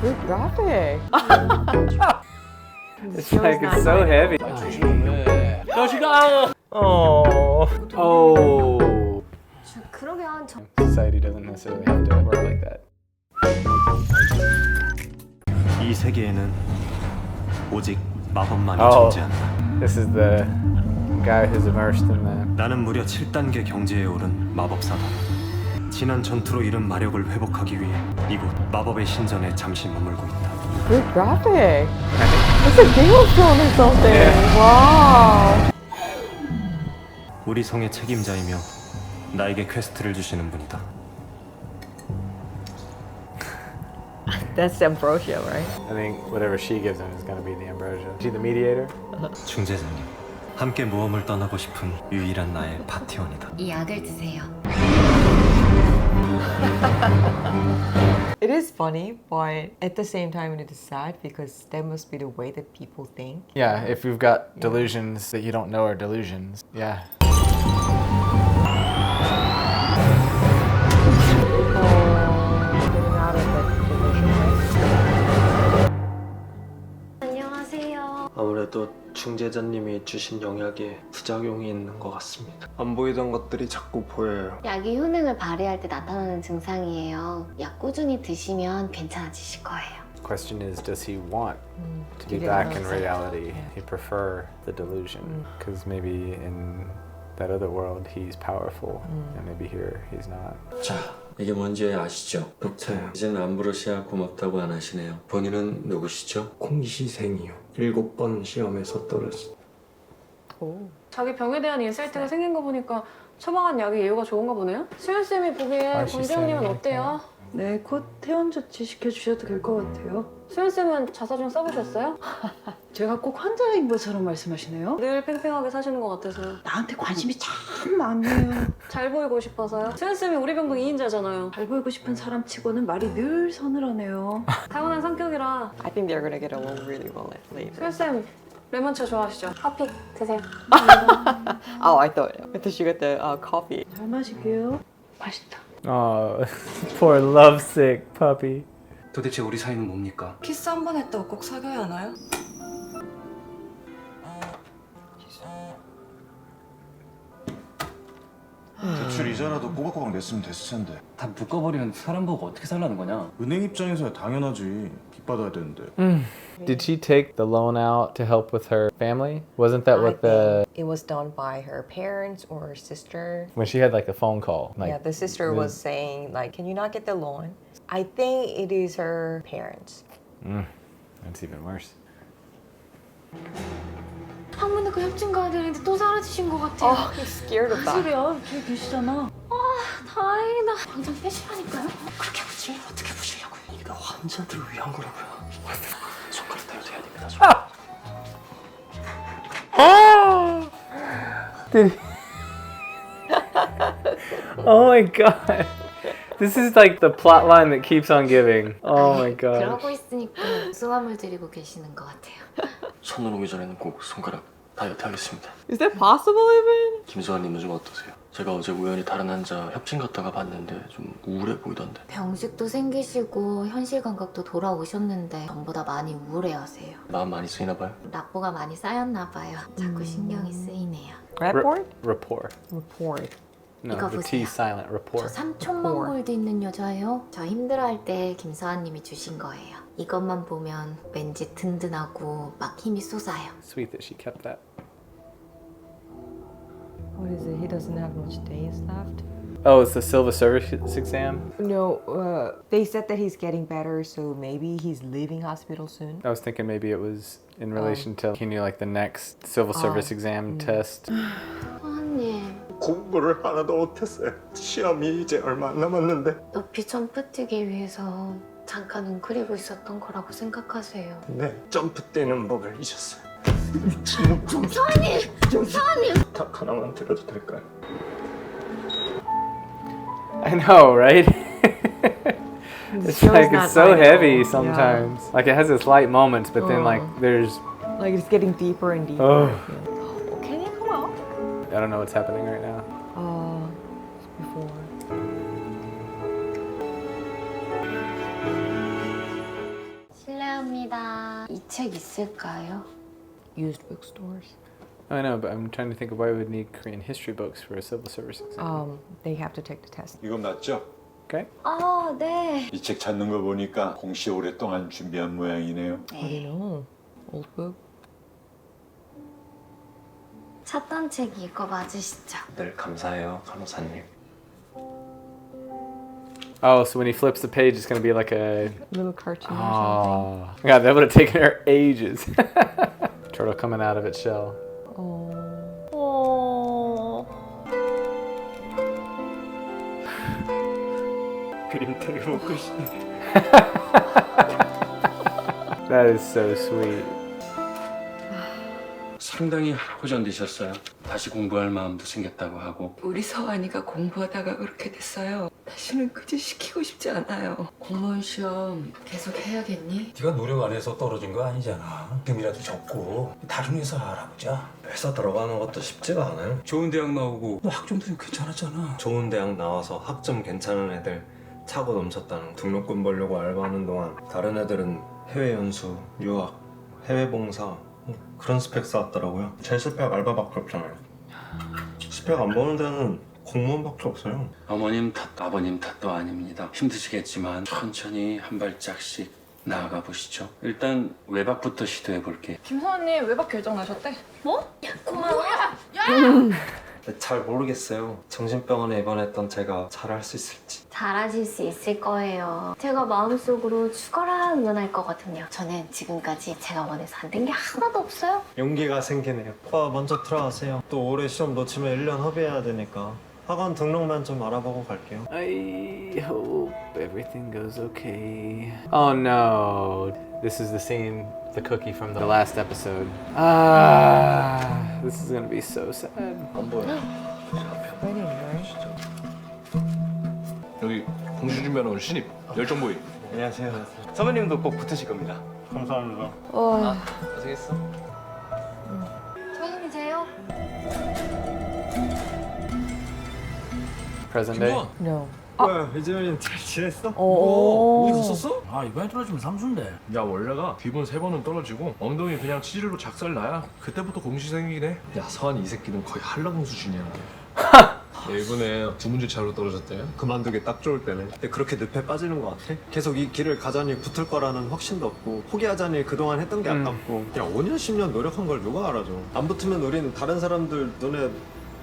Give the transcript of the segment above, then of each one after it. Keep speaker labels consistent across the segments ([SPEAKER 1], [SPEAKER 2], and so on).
[SPEAKER 1] Good graphic.
[SPEAKER 2] It's like it's so heavy. Oh. Oh.
[SPEAKER 3] 그러게 한
[SPEAKER 2] Society doesn't necessarily have to work like that.
[SPEAKER 4] 이 세계에는 오직 마법만이
[SPEAKER 2] Oh.
[SPEAKER 4] 존재한다.
[SPEAKER 2] This is the guy who's immersed in that.
[SPEAKER 4] 나는 무려 7단계 경지에 오른 마법사다. 지난 전투로 잃은 마력을 회복하기 위해 이곳 마법의 신전에 잠시 머물고 있다.
[SPEAKER 1] Good graphic. It's a Game of Thrones or something. Wow.
[SPEAKER 4] 우리 성의 책임자이며 나에게 퀘스트를 주시는 분이다.
[SPEAKER 1] That's ambrosia, right?
[SPEAKER 2] I think whatever she gives him is going to be the ambrosia. Is she the mediator?
[SPEAKER 4] 중재자님, 함께 모험을 떠나고 싶은 유일한 나의 파티원이다.
[SPEAKER 3] 이 약을 드세요.
[SPEAKER 1] It is funny, but at the same time it is sad because that must be the way that people think.
[SPEAKER 2] Yeah, if you've got delusions that you don't know are delusions. Yeah.
[SPEAKER 1] Getting out of that delusion, right?
[SPEAKER 3] 안녕하세요.
[SPEAKER 5] 아무래도 중재자님이 주신 영약에 부작용이 있는 것 같습니다. 안 보이던 것들이 자꾸 보여요.
[SPEAKER 3] 약이 효능을 발휘할 때 나타나는 증상이에요. 약 꾸준히 드시면 괜찮아지실 거예요.
[SPEAKER 2] The question is, does he want to be
[SPEAKER 1] get
[SPEAKER 2] back
[SPEAKER 1] out
[SPEAKER 2] in
[SPEAKER 1] of it.
[SPEAKER 2] reality? He'd prefer the delusion. Because maybe in that other world he's powerful, and maybe here he's not.
[SPEAKER 6] 자, 이게 뭔지 아시죠? 독자, 이제는 암브로시아 고맙다고 안 하시네요. 본인은 누구시죠?
[SPEAKER 5] 공시생이요. 7번 시험에서 떨어진.
[SPEAKER 7] 자기 병에 대한 인사이트가 생긴 거 보니까 처방한 약이 예후가 좋은가 보네요? 수연쌤이 보기에 권지영님은 어때요?
[SPEAKER 8] 네, 곧 퇴원 조치 시켜주셔도 될 것 같아요.
[SPEAKER 7] 수연쌤은 자사중 써보셨어요?
[SPEAKER 8] 제가 꼭 환자인 것처럼 말씀하시네요.
[SPEAKER 7] 늘 팽팽하게 사시는 것 같아서요.
[SPEAKER 8] 나한테 관심이 참 많네요.
[SPEAKER 7] 잘 보이고 싶어서요. 수연쌤이 우리 병동 2인자잖아요.
[SPEAKER 8] 잘 보이고 싶은 사람 치고는 말이 늘 서늘하네요.
[SPEAKER 7] 타고난 성격이라.
[SPEAKER 1] I think they're gonna get along really well later.
[SPEAKER 7] 수연쌤 레몬차 좋아하시죠? 커피 드세요.
[SPEAKER 1] Oh, I thought she got the coffee.
[SPEAKER 8] 잘 마실게요. 맛있다.
[SPEAKER 2] Oh, poor lovesick puppy.
[SPEAKER 9] 도대체 우리 사이는 뭡니까?
[SPEAKER 8] 키스 한 번 했다고 꼭 사귀어야 하나요?
[SPEAKER 10] 대출 이자라도 꼬박꼬박 냈으면 됐을 텐데.
[SPEAKER 9] 다 묶어버리면 사람 보고 어떻게 살라는 거냐?
[SPEAKER 10] 은행 입장에서야 당연하지. 빚 받아야 되는데.
[SPEAKER 2] Did she take the loan out to help with her family? Wasn't that
[SPEAKER 1] I
[SPEAKER 2] what the
[SPEAKER 1] think it was done by her parents or her sister.
[SPEAKER 2] when she had like a phone call? Like,
[SPEAKER 1] Yeah, the sister was saying like, "Can you not get the loan?" I think it is her parents.
[SPEAKER 2] that's even worse.
[SPEAKER 3] 한 번도 그 협진 가야 되는데 또 사라지신 것 같아요.
[SPEAKER 1] Oh, he's scared of that.
[SPEAKER 8] 소리야, 저기 계시잖아.
[SPEAKER 3] 다행이다. 당장 빼시라니까요. 그렇게 보지?
[SPEAKER 5] 어떻게 보시려고요? 이거 환자들을 위한 거라고요. 손가락 대도 해야 됩니다.
[SPEAKER 2] Did Oh my god. This is like the plot line that keeps on giving. Oh my god.
[SPEAKER 3] 그러고 있으니까 수화물 드리고 계시는 것 같아요.
[SPEAKER 5] 손을 오기 전에는 꼭 손가락 다이어트 하겠습니다.
[SPEAKER 1] Is that possible even?
[SPEAKER 5] 김수환님은 좀 어떠세요? 제가 어제 우연히 다른 환자 협진 갔다가 봤는데 좀 우울해 보이던데.
[SPEAKER 3] 병식도 생기시고 현실 감각도 돌아오셨는데 전보다 많이 우울해하세요.
[SPEAKER 5] 마음 많이 쓰이나 봐요?
[SPEAKER 3] 납보가 많이 쌓였나 봐요. 자꾸 신경이 쓰이네요.
[SPEAKER 1] Rapport?
[SPEAKER 2] Rapport.
[SPEAKER 1] Report.
[SPEAKER 2] No,
[SPEAKER 3] 이거
[SPEAKER 2] the T
[SPEAKER 3] 보세요.
[SPEAKER 2] silent
[SPEAKER 3] 저
[SPEAKER 2] rapport.
[SPEAKER 3] 삼촌만 골드 있는 여자예요. 저 힘들어할 때 김서아님이 주신 거예요. 이것만 보면 왠지 든든하고 막 힘이 솟아요.
[SPEAKER 2] Sweet that she kept that.
[SPEAKER 1] What is it? He doesn't have much days left.
[SPEAKER 2] Oh, it's the civil service exam?
[SPEAKER 1] No, they said that he's getting better, so maybe he's leaving hospital soon.
[SPEAKER 2] I was thinking maybe it was in relation to he knew like the next civil service exam test.
[SPEAKER 3] 서아님,
[SPEAKER 5] 공부를 하나도 못했어요. 시험이 이제 얼마 안 남았는데.
[SPEAKER 3] 높이 점프 뛰기 위해서 잠깐 웅크리고 있었던 거라고 생각하세요.
[SPEAKER 5] 네, 점프 뛰는 법을 잊었어요.
[SPEAKER 3] 서아님!
[SPEAKER 5] 부탁 하나만 드려도 될까요?
[SPEAKER 2] I know, right? It's
[SPEAKER 1] show's
[SPEAKER 2] like
[SPEAKER 1] not
[SPEAKER 2] it's so
[SPEAKER 1] light at
[SPEAKER 2] heavy
[SPEAKER 1] all.
[SPEAKER 2] sometimes. Like it has its light moments, but then like there's
[SPEAKER 1] Like it's getting deeper and deeper.
[SPEAKER 2] Oh.
[SPEAKER 1] Can you come out?
[SPEAKER 2] I don't know what's happening right now.
[SPEAKER 1] Before.
[SPEAKER 3] 감사합니다. 이 책 있을까요?
[SPEAKER 1] Used bookstores.
[SPEAKER 2] I know, but I'm trying to think of why we would need Korean history books for a civil service exam.
[SPEAKER 1] They have to take the test.
[SPEAKER 10] 이건 맞죠?
[SPEAKER 2] Okay.
[SPEAKER 3] 아, 네.
[SPEAKER 11] 이 책 찾는 거 보니까 공시 오랫동안 준비한 모양이네요.
[SPEAKER 1] How do you know? Old book.
[SPEAKER 3] 찾던 책 이거 맞으시죠?
[SPEAKER 5] 늘 감사해요, 간호사님.
[SPEAKER 2] Oh, so when he flips the page, it's gonna be like a.
[SPEAKER 1] Little cartoon or something.
[SPEAKER 2] Oh, God, that would have taken her ages. Turtle coming out of its shell.
[SPEAKER 5] 그림책을 먹고 싶네.
[SPEAKER 2] That is so sweet.
[SPEAKER 9] 상당히 호전되셨어요. 다시 공부할 마음도 생겼다고 하고.
[SPEAKER 12] 우리 서환이가 공부하다가 그렇게 됐어요. 다시는 그 짓 시키고 싶지 않아요. 공무원 시험 계속 해야겠니?
[SPEAKER 13] 네가 노력 안 해서 떨어진 거 아니잖아. 금이라도 적고 다른 회사 알아보자.
[SPEAKER 5] 회사 들어가는 것도 쉽지가 않아요.
[SPEAKER 9] 좋은 대학 나오고
[SPEAKER 13] 너 학점도 괜찮았잖아.
[SPEAKER 5] 좋은 대학 나와서 학점 괜찮은 애들 차고 넘쳤다는 등록금 벌려고 알바하는 동안 다른 애들은 해외 연수, 유학, 해외 봉사 그런 스펙 쌓았더라고요. 제 스펙 알바밖에 없잖아요. 스펙 안 보는 데는 공무원밖에 없어요.
[SPEAKER 9] 어머님 탓, 아버님 탓도 아닙니다. 힘드시겠지만 천천히 한 발짝씩 나아가 보시죠. 일단 외박부터 시도해 볼게.
[SPEAKER 7] 김서환님 외박 결정 나셨대.
[SPEAKER 3] 뭐? 고마워.
[SPEAKER 5] 잘 모르겠어요. 정신병원에 입원했던 제가 잘할 수 있을지.
[SPEAKER 3] 잘하실 수 있을 거예요. 제가 마음속으로 죽어라 응원할 거거든요. 저는 지금까지 제가 원해서 안 된 게 하나도 없어요.
[SPEAKER 5] 용기가 생기네요. 오빠 먼저 들어가세요. 또 올해 시험 놓치면 1년 허비해야 되니까 학원 등록만 좀 알아보고 갈게요.
[SPEAKER 2] I hope everything goes okay. Oh no. This is the scene, the cookie from the last episode. This is gonna be so sad.
[SPEAKER 5] 안 보여.
[SPEAKER 1] Waiting, right?
[SPEAKER 14] 여기 공시 준비하는 신입 열정보이.
[SPEAKER 5] 안녕하세요.
[SPEAKER 14] 선배님도 꼭 붙으실 겁니다.
[SPEAKER 5] 감사합니다.
[SPEAKER 14] 고생했어.
[SPEAKER 3] 처음이세요?
[SPEAKER 2] Present day.
[SPEAKER 1] No.
[SPEAKER 5] 이재현이 잘 지냈어?
[SPEAKER 13] 어디 갔었어? 아 이번에 떨어지면 삼수인데.
[SPEAKER 14] 야 원래가 기본 3번은 떨어지고 엉덩이 그냥 치질로 작살 나야 그때부터 공시 생기긴 해. 야 서한이 이 새끼는 거의 한라봉 수준이야. 이번에 2문제 차로 떨어졌대.
[SPEAKER 5] 그만두기 딱 좋을 때네. 근데 그렇게 늪에 빠지는 것 같아? 계속 이 길을 가자니 붙을 거라는 확신도 없고 포기하자니 그동안 했던 게 아깝고 야 5년 10년 노력한 걸 누가 알아줘. 안 붙으면 우린 다른 사람들 눈에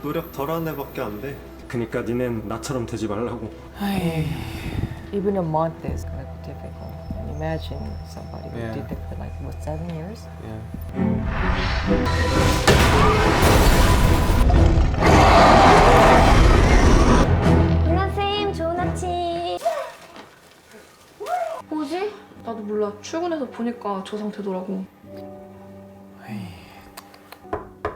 [SPEAKER 5] 노력 덜한 애밖에 안 돼. 그니까 니넨 나처럼 되지 말라고.
[SPEAKER 1] Even a month is gonna be difficult. And imagine somebody who did that for like, what, 7 years?
[SPEAKER 3] 민아쌤 좋은 아침.
[SPEAKER 7] 뭐지? 나도 몰라. 출근해서 보니까 저 상태더라고.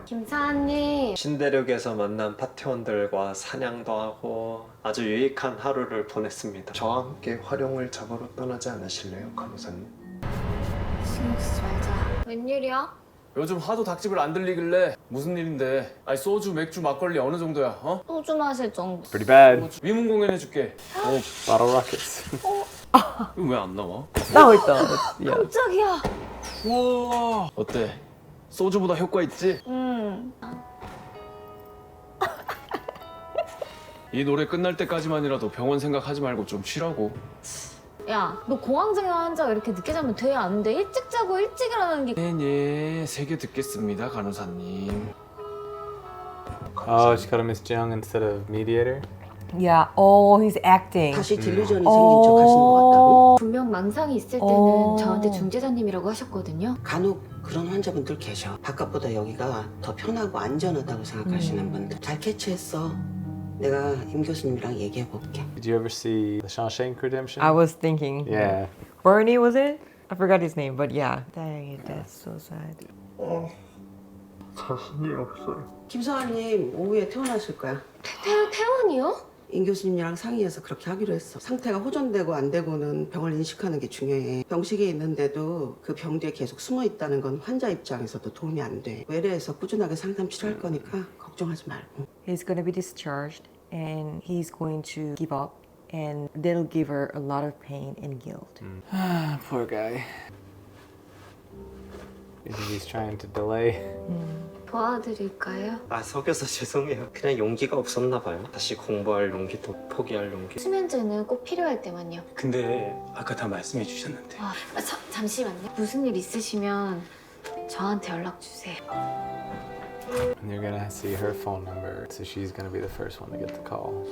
[SPEAKER 3] 김사님.
[SPEAKER 5] 신대륙에서 만난 파티원들과 사냥도 하고 아주 유익한 하루를 보냈습니다. 저와 함께 활용을 잡으러 떠나지 않으실래요, 간호사님?
[SPEAKER 3] 신경 쓰지 말자. 웬일이야?
[SPEAKER 15] 요즘 하도 닭집을 안 들리길래 무슨 일인데? 아니 소주, 맥주, 막걸리 어느 정도야? 어?
[SPEAKER 3] 소주 마실 정도.
[SPEAKER 2] Pretty bad.
[SPEAKER 15] 위문 공연 해줄게.
[SPEAKER 2] Bottle rockets.
[SPEAKER 15] 이거 왜 안 나와?
[SPEAKER 1] Now it does. Yeah.
[SPEAKER 3] 깜짝이야.
[SPEAKER 15] 우와. 어때? 소주보다 효과 있지? 이 노래 끝날 때까지만이라도 병원 생각하지 말고 좀 쉬라고.
[SPEAKER 3] 야, 너 공황장애 환자가 이렇게 늦게 자면 돼? 안 돼? 일찍 자고 일찍 일어나는 게.
[SPEAKER 15] 네, 새겨 듣겠습니다, 간호사님.
[SPEAKER 2] Oh, she called him Miss Jung instead of mediator.
[SPEAKER 1] Yeah. Oh, he's acting.
[SPEAKER 12] 다시 딜루전이 생긴 척 하시는 것 같다고?
[SPEAKER 3] 분명 망상이 있을 때는 저한테 중재자님이라고 하셨거든요.
[SPEAKER 12] 간혹 그런 환자분들 계셔. 바깥보다 여기가 더 편하고 안전하다고 생각하시는 분들. 잘 캐치했어. 내가 임 교수님이랑 얘기해 볼게.
[SPEAKER 2] Did you ever see The Shawshank Redemption?
[SPEAKER 1] I was thinking.
[SPEAKER 2] Yeah.
[SPEAKER 1] Bernie, was it? I forgot his name, but yeah. Dang it, that's so sad.
[SPEAKER 5] 자신이 없어요.
[SPEAKER 12] 김서환님 오후에 퇴원하실 거야.
[SPEAKER 3] 퇴원이요?
[SPEAKER 12] 임 교수님이랑 상의해서 그렇게 하기로 했어. 상태가 호전되고 안 되고는 병을 인식하는 게 중요해. 병식이 있는데도 그 병 뒤에 계속 숨어 있다는 건 환자 입장에서도 도움이 안 돼. 외래에서 꾸준하게 상담 치료할 거니까 걱정하지 말고.
[SPEAKER 1] He's gonna be discharged and he's going to give up and that'll give her a lot of pain and guilt.
[SPEAKER 2] Poor guy. You think he's trying to delay?
[SPEAKER 3] 도와드릴까요?
[SPEAKER 5] 아 속여서 죄송해요. 그냥 용기가 없었나 봐요. 다시 공부할 용기도 포기할 용기.
[SPEAKER 3] 수면제는 꼭 필요할 때만요.
[SPEAKER 13] 근데 아까 다 말씀해 주셨는데.
[SPEAKER 3] 잠시만요. 무슨 일 있으시면 저한테 연락 주세요.
[SPEAKER 2] And you're gonna see her phone number, so she's gonna be the first one to get the call.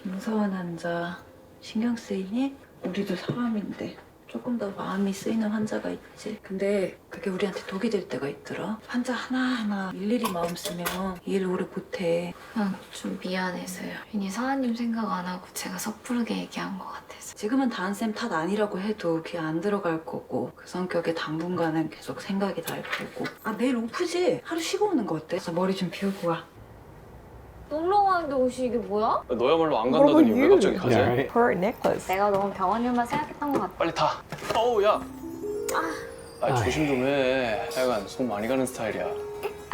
[SPEAKER 8] 김서원 환자 신경 쓰이니? 우리도 사람인데 조금 더 마음이 쓰이는 환자가 있지. 근데 그게 우리한테 독이 될 때가 있더라. 환자 하나하나 일일이 마음 쓰면 이 일 오래 못해.
[SPEAKER 3] 좀 미안해서요. 괜히 서아님 생각 안 하고 제가 섣부르게 얘기한 것 같아서.
[SPEAKER 8] 지금은 다은쌤 탓 아니라고 해도 귀 안 들어갈 거고 그 성격에 당분간은 계속 생각이 날 거고. 아 내일 오프지? 하루 쉬고 오는 거 어때? 그래서 머리 좀 비우고 와.
[SPEAKER 3] 놀러 가는데 옷이 이게 뭐야?
[SPEAKER 15] 너야말로 안 간다더니 왜 갑자기 가지?
[SPEAKER 1] Her necklace.
[SPEAKER 3] 내가 너무 병원 일만 생각했던 것 같아.
[SPEAKER 15] 빨리 타. 어우 야. 조심 좀 해. 하여간 손 많이 가는 스타일이야.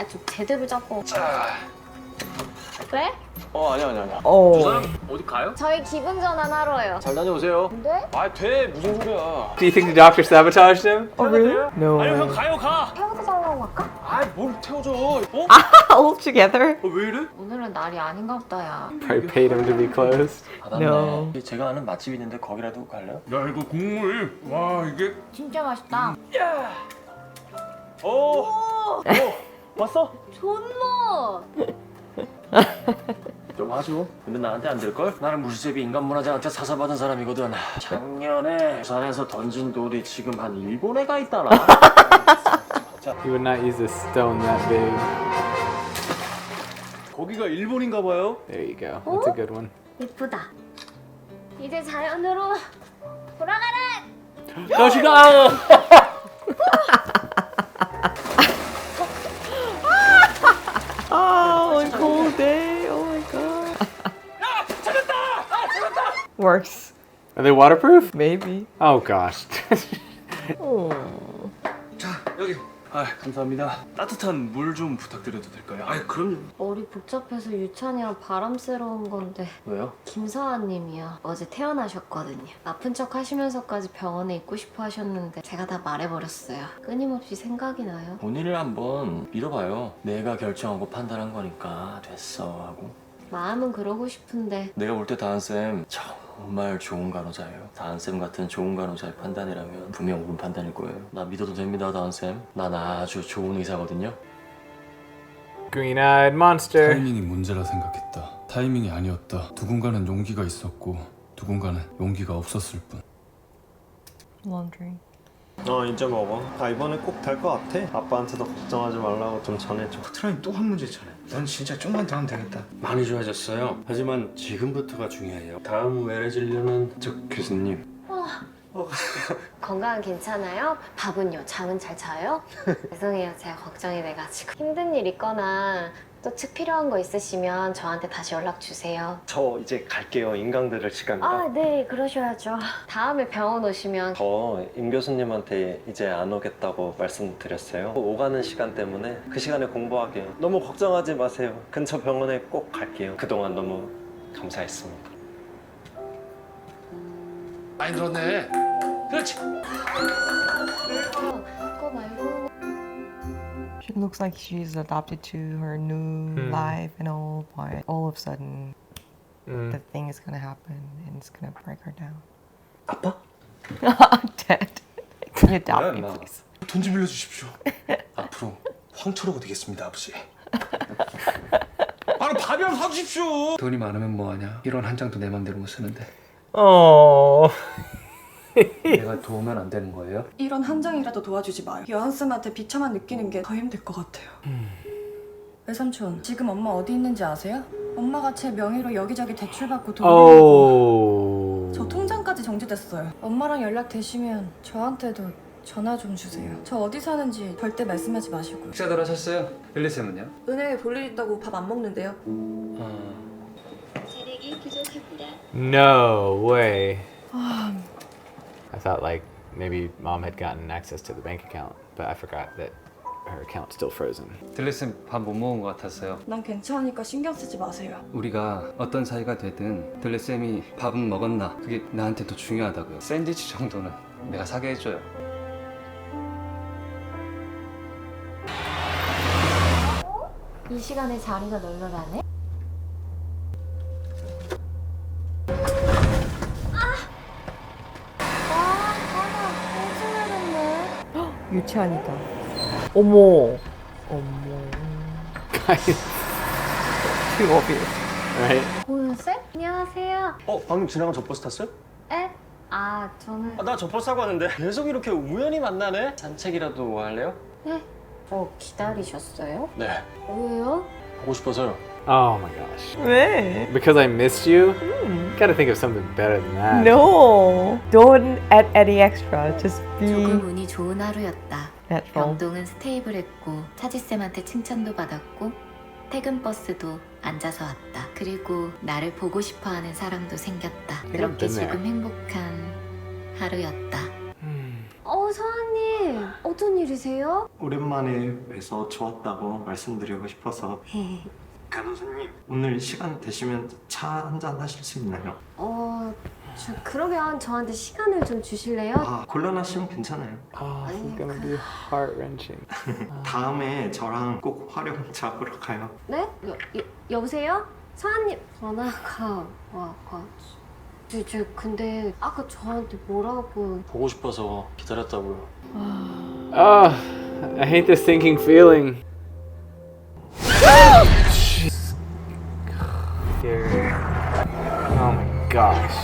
[SPEAKER 3] 좀 제대로 잡고. 그래?
[SPEAKER 15] 아니야.
[SPEAKER 1] Oh.
[SPEAKER 15] 두 사람 어디 가요?
[SPEAKER 3] 저희 기분 전환 하러요.
[SPEAKER 15] 잘 다녀오세요.
[SPEAKER 3] 네?
[SPEAKER 15] 돼. 무슨 소리야.
[SPEAKER 2] Do you think the doctor sabotaged him?
[SPEAKER 1] Oh, really? No.
[SPEAKER 15] 아니 형 가요 가.
[SPEAKER 3] 태워서 자려고 갈까?
[SPEAKER 15] 뭘 태워줘.
[SPEAKER 1] All together?
[SPEAKER 15] 왜 이래?
[SPEAKER 3] 오늘은 날이 아닌가 보다, 야.
[SPEAKER 2] Probably paid him to be closed.
[SPEAKER 1] No.
[SPEAKER 6] 제가 아는 맛집 있는데 거기라도 갈래요?
[SPEAKER 14] 야 이거 국물 와 이게
[SPEAKER 3] 진짜 맛있다.
[SPEAKER 15] 왔어?
[SPEAKER 3] 존맛!
[SPEAKER 6] 좀 하죠. 근데 나한테 안 될걸? 나는 물세비 인간문화재한테 사사받은 사람이거든. 작년에 부산에서 던진 돌이 지금 한 일본에 가 있다나.
[SPEAKER 2] He would not use a stone that big.
[SPEAKER 15] 거기가 일본인가 봐요.
[SPEAKER 2] There you go. That's a good one.
[SPEAKER 3] 예쁘다. 이제 자연으로 돌아가라!
[SPEAKER 2] No, she got.
[SPEAKER 1] Oh, a cold day. Oh my god. Works.
[SPEAKER 2] Are they waterproof?
[SPEAKER 1] Maybe.
[SPEAKER 2] Oh gosh.
[SPEAKER 15] 여기. 감사합니다. 따뜻한 물 좀 부탁드려도 될까요? 그럼.
[SPEAKER 3] 머리 복잡해서 유찬이랑 바람 쐬러 온 건데.
[SPEAKER 15] 왜요?
[SPEAKER 3] 김서아님이요. 어제 퇴원하셨거든요. 아픈 척 하시면서까지 병원에 있고 싶어 하셨는데 제가 다 말해버렸어요. 끊임없이 생각이 나요.
[SPEAKER 6] 본인을 한번 믿어봐요. 내가 결정하고 판단한 거니까 됐어 하고.
[SPEAKER 3] 마음은 그러고 싶은데
[SPEAKER 6] 내가 볼 때 다은쌤 정말 좋은 간호사예요. 다은쌤 같은 좋은 간호사의 판단이라면 분명 옳은 판단일 거예요. 나 믿어도 됩니다, 다은쌤. 난 아주 좋은 의사거든요.
[SPEAKER 2] Green-eyed monster.
[SPEAKER 16] 타이밍이 문제라 생각했다. 타이밍이 아니었다. 누군가는 용기가 있었고 누군가는 용기가 없었을 뿐.
[SPEAKER 1] Laundry.
[SPEAKER 5] 이제 먹어. 이번에 꼭 될 것 같아. 아빠한테도 걱정하지 말라고 좀 전해줘.
[SPEAKER 13] 트라임 또 한 문제 있잖아. 넌 진짜 좀만 더 하면 되겠다.
[SPEAKER 6] 많이 좋아졌어요. 하지만 지금부터가 중요해요. 다음 외래 진료는 저 교수님.
[SPEAKER 3] 건강은 괜찮아요? 밥은요? 잠은 잘 자요? 죄송해요. 제가 걱정이 돼가지고. 힘든 일 있거나 또 측 필요한 거 있으시면 저한테 다시 연락 주세요.
[SPEAKER 5] 저 이제 갈게요. 인강들을 시간이다.
[SPEAKER 3] 네, 그러셔야죠. 다음에 병원 오시면
[SPEAKER 5] 저 임 교수님한테 이제 안 오겠다고 말씀드렸어요. 오가는 시간 때문에 그 시간에 공부하게요. 너무 걱정하지 마세요. 근처 병원에 꼭 갈게요. 그동안 너무 감사했습니다.
[SPEAKER 15] 많이 들었네. 그렇지.
[SPEAKER 3] 그거 말고
[SPEAKER 1] She looks like she's adapted to her new life and all, but all of a sudden, the thing is gonna happen and it's gonna break her down.
[SPEAKER 5] 아빠?
[SPEAKER 1] Dad, can you adopt me, please?
[SPEAKER 13] 돈 좀 빌려주십시오. 앞으로 황초로가 되겠습니다, 아버지. 밥이 한 사주십시오.
[SPEAKER 15] 돈이 많으면 뭐하냐? 이런 한 장도 내 맘대로 못 쓰는데. 내가 도우면 안 되는 거예요?
[SPEAKER 8] 이런 한 장이라도 도와주지 마요. 여한쌤한테 비참한 느끼는 게 더 힘들 것 같아요. 외삼촌, 지금 엄마 어디 있는지 아세요? 엄마가 제 명의로 여기저기 대출받고 돈 빌리는 거. 저 통장까지 정지됐어요. 엄마랑 연락되시면 저한테도 전화 좀 주세요. 저 어디 사는지 절대 말씀하지 마시고.
[SPEAKER 15] 식사들 하셨어요? 릴리쌤은요?
[SPEAKER 8] 은행에 볼 일 있다고 밥 안 먹는데요.
[SPEAKER 3] 재력이 부족합니다.
[SPEAKER 2] No way. I thought like maybe mom had gotten access to the bank account, but I forgot that her account's still frozen.
[SPEAKER 15] 릴리쌤 밥 못 먹은 것 같았어요.
[SPEAKER 8] 난 괜찮으니까 신경 쓰지 마세요.
[SPEAKER 15] 우리가 어떤 사이가 되든 릴리쌤이 밥은 먹었나 그게 나한테 더 중요하다고요. 샌드위치 정도는 내가 사게 해줘요.
[SPEAKER 3] 이 시간에 자리가 널널하네?
[SPEAKER 1] 유치하니까. 어머. Too obvious.
[SPEAKER 2] Right?
[SPEAKER 3] 고은쌤? 안녕하세요.
[SPEAKER 6] 방금 지나간 저 버스 탔어요?
[SPEAKER 3] 에? 아, 저는...
[SPEAKER 6] 나 저 버스 타고 왔는데 계속 이렇게 우연히 만나네. 산책이라도 할래요?
[SPEAKER 3] 네? 기다리셨어요?
[SPEAKER 6] 네.
[SPEAKER 3] 왜요?
[SPEAKER 6] 보고 싶어서요.
[SPEAKER 2] Oh my gosh.
[SPEAKER 1] 왜?
[SPEAKER 2] Because I missed you? Gotta think of something better than that.
[SPEAKER 1] No. Don't add any extra. Just be
[SPEAKER 3] 조금 운이 좋은 하루였다.
[SPEAKER 1] natural.
[SPEAKER 3] 병동은 스테이블했고 차지쌤한테 칭찬도 받았고 퇴근 버스도 앉아서 왔다. 그리고 나를 보고 싶어하는 사람도 생겼다. 그렇게 조금 행복한 하루였다. 서아님 어떤 일이세요?
[SPEAKER 5] 오랜만에 뵈서 좋았다고 말씀드리고 싶어서 간호사님 오늘 시간 되시면 차 한잔 하실 수 있나요?
[SPEAKER 3] 그러면 저한테 시간을 좀 주실래요?
[SPEAKER 5] 곤란하시면 괜찮아요.
[SPEAKER 2] This is gonna be heart-wrenching.
[SPEAKER 5] 다음에 저랑 꼭 화룡 잡으러 가요.
[SPEAKER 3] 네? 여보세요? 서아님 전화가 근데 아까 저한테 뭐라고...
[SPEAKER 6] 보고 싶어서 기다렸다고요.
[SPEAKER 2] Oh, I hate this sinking feeling. Here. Oh my gosh.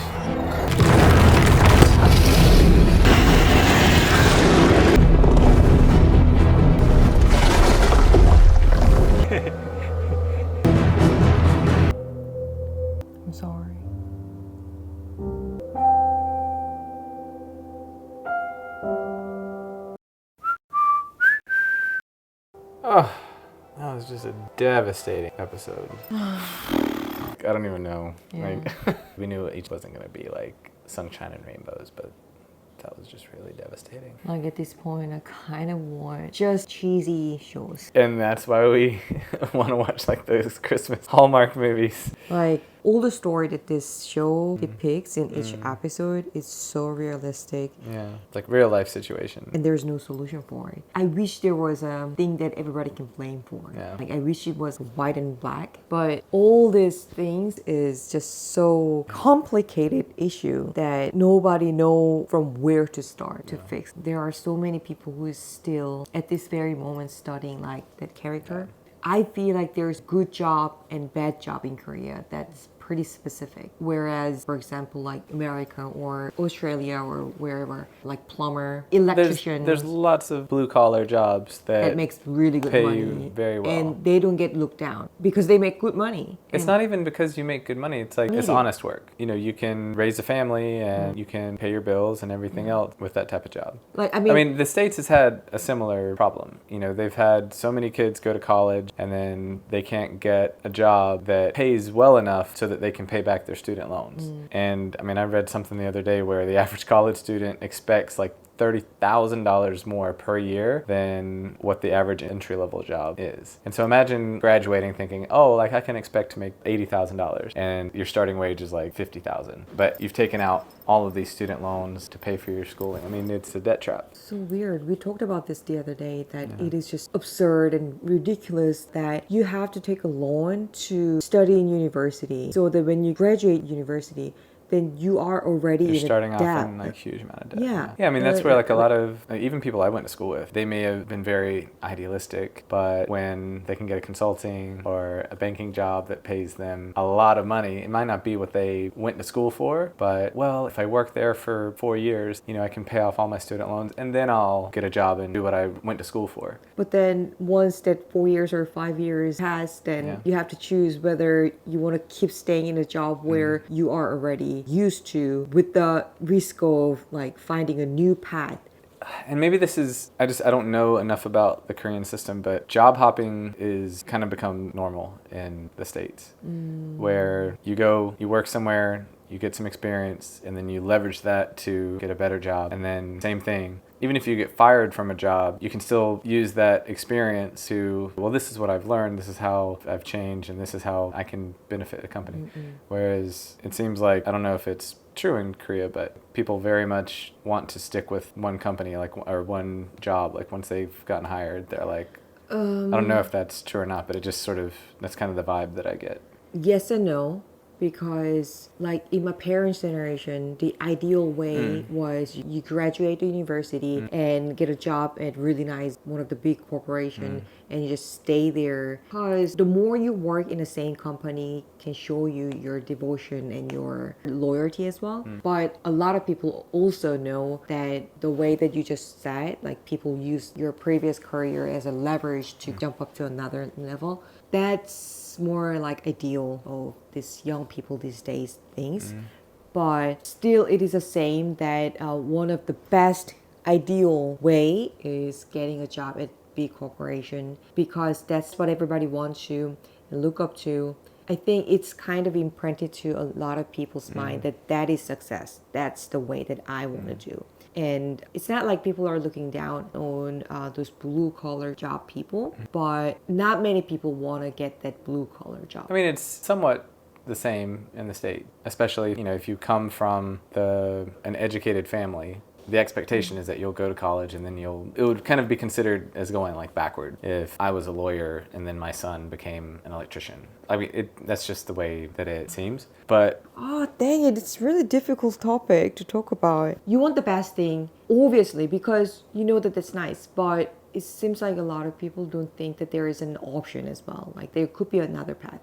[SPEAKER 1] I'm sorry.
[SPEAKER 2] Oh, that was just a devastating episode. I don't even know.
[SPEAKER 1] Yeah.
[SPEAKER 2] Like, we knew each wasn't gonna be like sunshine and rainbows, but that was just really devastating.
[SPEAKER 1] Like at this point, I kind of want just cheesy shows.
[SPEAKER 2] And that's why we want to watch like those Christmas Hallmark movies.
[SPEAKER 1] Like all the story that this show depicts in each episode is so realistic.
[SPEAKER 2] Yeah, like real life situation.
[SPEAKER 1] And there's no solution for it. I wish there was a thing that everybody can blame for.
[SPEAKER 2] Yeah.
[SPEAKER 1] Like I wish it was white and black. But all these things is just so complicated issue that nobody know from where to start to fix. There are so many people who is still at this very moment studying like that character. I feel like there's good job and bad job in Korea that's pretty specific. Whereas, for example, like America or Australia or wherever, like plumber, electrician.
[SPEAKER 2] There's lots of blue collar jobs that
[SPEAKER 1] makes really good
[SPEAKER 2] pay
[SPEAKER 1] money.
[SPEAKER 2] you very well.
[SPEAKER 1] And they don't get looked down because they make good money.
[SPEAKER 2] It's not even because you make good money. It's like, it's
[SPEAKER 1] Yeah.
[SPEAKER 2] honest work. You know, you can raise a family and you can pay your bills and everything else with that type of job.
[SPEAKER 1] Like,
[SPEAKER 2] I mean, the States has had a similar problem. You know, they've had so many kids go to college and then they can't get a job that pays well enough so that they can pay back their student loans. And I mean, I read something the other day where the average college student expects like $30,000 more per year than what the average entry-level job is. And so imagine graduating thinking, oh, like I can expect to make $80,000 and your starting wage is like $50,000. But you've taken out all of these student loans to pay for your schooling. I mean, it's a debt trap.
[SPEAKER 1] So weird. We talked about this the other day that it is just absurd and ridiculous that you have to take a loan to study in university so that when you graduate university, then you are already
[SPEAKER 2] You're
[SPEAKER 1] in
[SPEAKER 2] starting
[SPEAKER 1] a
[SPEAKER 2] off
[SPEAKER 1] debt.
[SPEAKER 2] in like huge amount of debt.
[SPEAKER 1] Yeah.
[SPEAKER 2] Yeah, I mean, that's where like a lot of, even people I went to school with, they may have been very idealistic, but when they can get a consulting or a banking job that pays them a lot of money, it might not be what they went to school for, but well, if I work there for 4 years, you know, I can pay off all my student loans and then I'll get a job and do what I went to school for.
[SPEAKER 1] But then once that 4 years or 5 years pass, then you have to choose whether you want to keep staying in a job where you are already used to with the risk of like finding a new path.
[SPEAKER 2] And maybe this is, I don't know enough about the Korean system, but job hopping is kind of become normal in the States, where you go, you work somewhere, you get some experience, and then you leverage that to get a better job. And then same thing, even if you get fired from a job, you can still use that experience to, well, this is what I've learned, this is how I've changed, and this is how I can benefit the company. Whereas it seems like, I don't know if it's true in Korea, but people very much want to stick with one company, like, or one job. Like once they've gotten hired, they're like, I don't know if that's true or not, but it just sort of, that's kind of the vibe that I get.
[SPEAKER 1] Yes and no, because like in my parents' generation, the ideal way was you graduate to university and get a job at really nice, one of the big corporation, and you just stay there. Because the more you work in the same company can show you your devotion and your loyalty as well. But a lot of people also know that the way that you just said, like people use your previous career as a leverage to jump up to another level. That's more like ideal of these young people these days things. But still it is the same that one of the best ideal way is getting a job at big corporation, because that's what everybody wants to look up to. I think it's kind of imprinted to a lot of people's mind that that is success. That's the way that I want to do. And it's not like people are looking down on those blue collar job people, but not many people want to get that blue collar job.
[SPEAKER 2] I mean, it's somewhat the same in the state, especially, you know, if you come from an educated family. The expectation is that you'll go to college and then it would kind of be considered as going like backward if I was a lawyer and then my son became an electrician. I mean, that's just the way that it seems. But
[SPEAKER 1] oh, dang it, it's a really difficult topic to talk about. You want the best thing, obviously, because you know that that's nice, but it seems like a lot of people don't think that there is an option as well. Like there could be another path.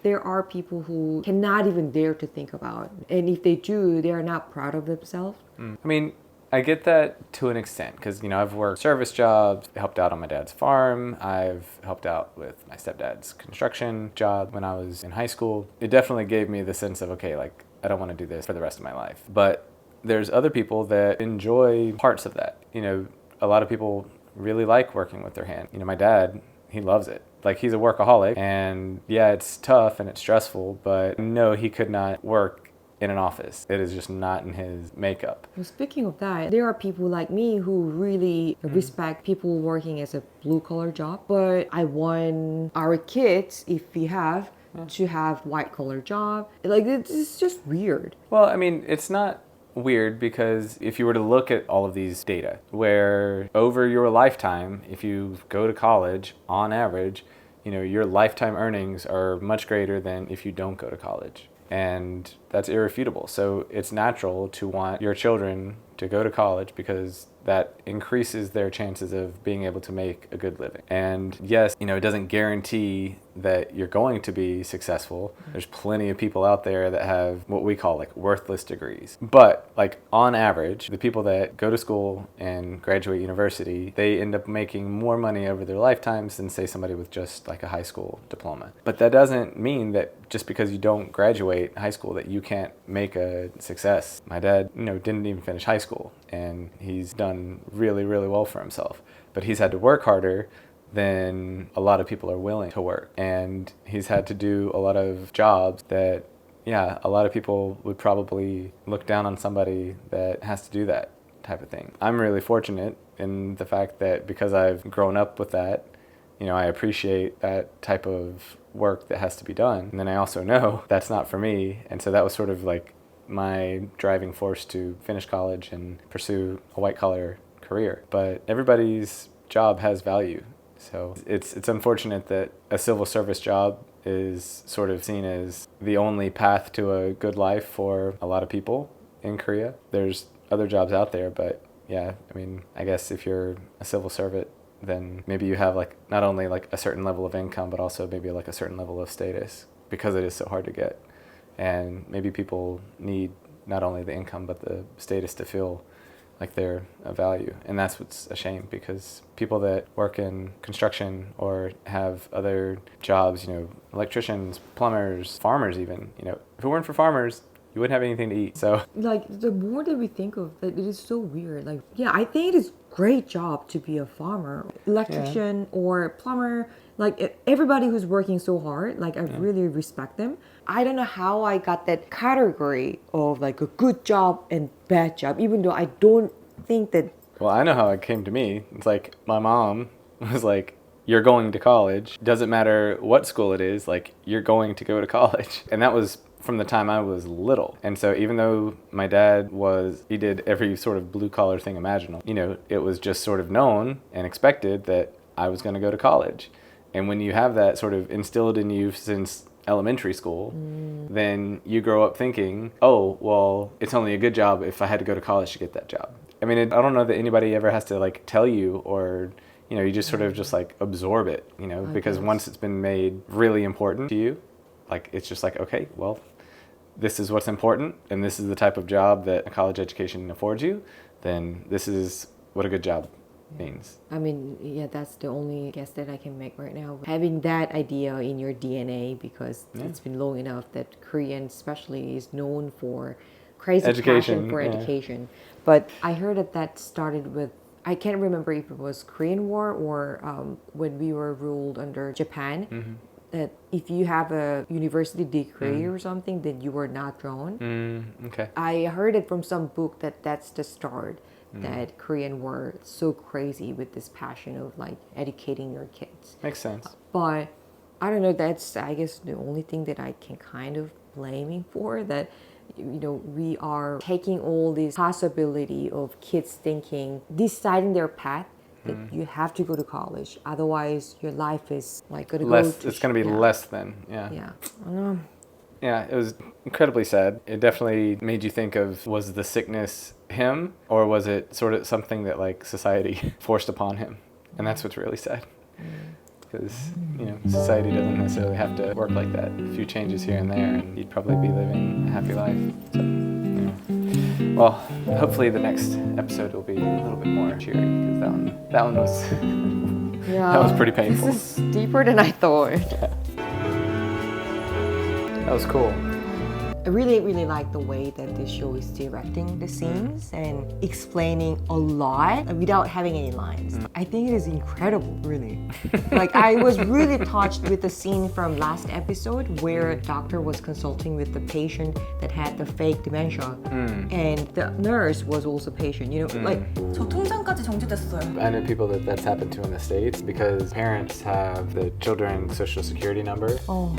[SPEAKER 1] There are people who cannot even dare to think about, and if they do, they are not proud of themselves.
[SPEAKER 2] I mean, I get that to an extent because, you know, I've worked service jobs, helped out on my dad's farm. I've helped out with my stepdad's construction job when I was in high school. It definitely gave me the sense of, okay, like, I don't want to do this for the rest of my life. But there's other people that enjoy parts of that. You know, a lot of people really like working with their hand. You know, my dad, he loves it. Like, he's a workaholic, and yeah, it's tough and it's stressful, but no, he could not work in an office. It is just not in his makeup.
[SPEAKER 1] Well, speaking of that, there are people like me who really respect people working as a blue-collar job, but I want our kids, if we have, to have white-collar job. Like, it's just weird.
[SPEAKER 2] Well, I mean, it's not weird because if you were to look at all of these data, where over your lifetime, if you go to college, on average, you know, your lifetime earnings are much greater than if you don't go to college. And that's irrefutable. So it's natural to want your children to go to college because that increases their chances of being able to make a good living. And yes, you know, it doesn't guarantee that you're going to be successful. There's plenty of people out there that have what we call like worthless degrees. But like on average, the people that go to school and graduate university, they end up making more money over their lifetimes than say somebody with just like a high school diploma. But that doesn't mean that just because you don't graduate high school that you can't make a success. My dad, you know, didn't even finish high school and he's done really, really well for himself. But he's had to work harder than a lot of people are willing to work. And he's had to do a lot of jobs that, yeah, a lot of people would probably look down on somebody that has to do that type of thing. I'm really fortunate in the fact that because I've grown up with that, you know, I appreciate that type of work that has to be done. And then I also know that's not for me. And so that was sort of like my driving force to finish college and pursue a white-collar career. But everybody's job has value. So it's unfortunate that a civil service job is sort of seen as the only path to a good life for a lot of people in Korea. There's other jobs out there, but yeah, I mean, I guess if you're a civil servant, then maybe you have like not only like a certain level of income, but also maybe like a certain level of status because it is so hard to get. And maybe people need not only the income, but the status to feel like they're of value. And that's what's a shame because people that work in construction or have other jobs, you know, electricians, plumbers, farmers even, you know, if it weren't for farmers, you wouldn't have anything to eat. So
[SPEAKER 1] like the more that we think of that, it is so weird. Like, yeah, I think it is great job to be a farmer, electrician or plumber. Like everybody who's working so hard, like I really respect them. I don't know how I got that category of like a good job and bad job, even though I don't think that.
[SPEAKER 2] Well, I know how it came to me. It's like my mom was like, you're going to college. Doesn't matter what school it is, like you're going to go to college. And that was from the time I was little. And so even though my dad he did every sort of blue collar thing imaginable, you know, it was just sort of known and expected that I was going to go to college. And when you have that sort of instilled in you since elementary school, then you grow up thinking, oh, well, it's only a good job if I had to go to college to get that job. I mean, I don't know that anybody ever has to like tell you, or, you know, you just sort of just like absorb it, you know, because once it's been made really important to you, like, it's just like, okay, well, this is what's important, and this is the type of job that a college education affords you, then this is what a good job means.
[SPEAKER 1] I mean, yeah, that's the only guess that I can make right now. Having that idea in your DNA, because it's been long enough that Korean especially is known for crazy passion for education. But I heard that started with, I can't remember if it was Korean War or when we were ruled under Japan, that if you have a university degree or something, then you were not drawn.
[SPEAKER 2] Okay.
[SPEAKER 1] I heard it from some book that that's the start. That Korean were so crazy with this passion of like educating your kids.
[SPEAKER 2] Makes sense.
[SPEAKER 1] But I don't know, that's I guess the only thing that I can kind of blaming for, that you know, we are taking all this possibility of kids thinking, deciding their path, that you have to go to college, otherwise your life is like gonna
[SPEAKER 2] less,
[SPEAKER 1] go
[SPEAKER 2] it's gonna be less than.
[SPEAKER 1] Yeah. I don't know.
[SPEAKER 2] Yeah, it was incredibly sad. It definitely made you think of, was the sickness him, or was it sort of something that like society forced upon him? And that's what's really sad. Because, you know, society doesn't necessarily have to work like that. A few changes here and there, and you'd probably be living a happy life. So, you know. Well, hopefully the next episode will be a little bit more cheery, because that one was that was pretty painful.
[SPEAKER 1] This is deeper than I thought.
[SPEAKER 2] Yeah. That was cool.
[SPEAKER 1] I really, really like the way that this show is directing the scenes and explaining a lot without having any lines. I think it is incredible, really. Like, I was really touched with the scene from last episode where a doctor was consulting with the patient that had the fake dementia, and the nurse was also patient. You know, like
[SPEAKER 8] 저 통장까지 정지됐어요.
[SPEAKER 2] I know people that's happened to in the States, because parents have the children's social security number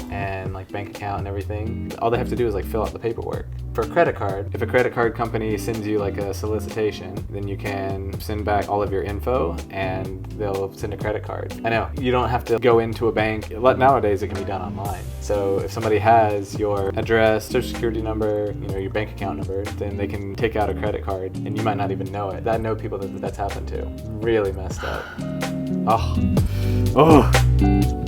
[SPEAKER 2] and like bank account and everything. All they have to do is like fill out the paperwork. For a credit card, if a credit card company sends you like a solicitation, then you can send back all of your info and they'll send a credit card. I know, you don't have to go into a bank. Nowadays it can be done online. So if somebody has your address, social security number, you know, your bank account number, then they can take out a credit card and you might not even know it. I know people that's happened to. Really messed up. Oh.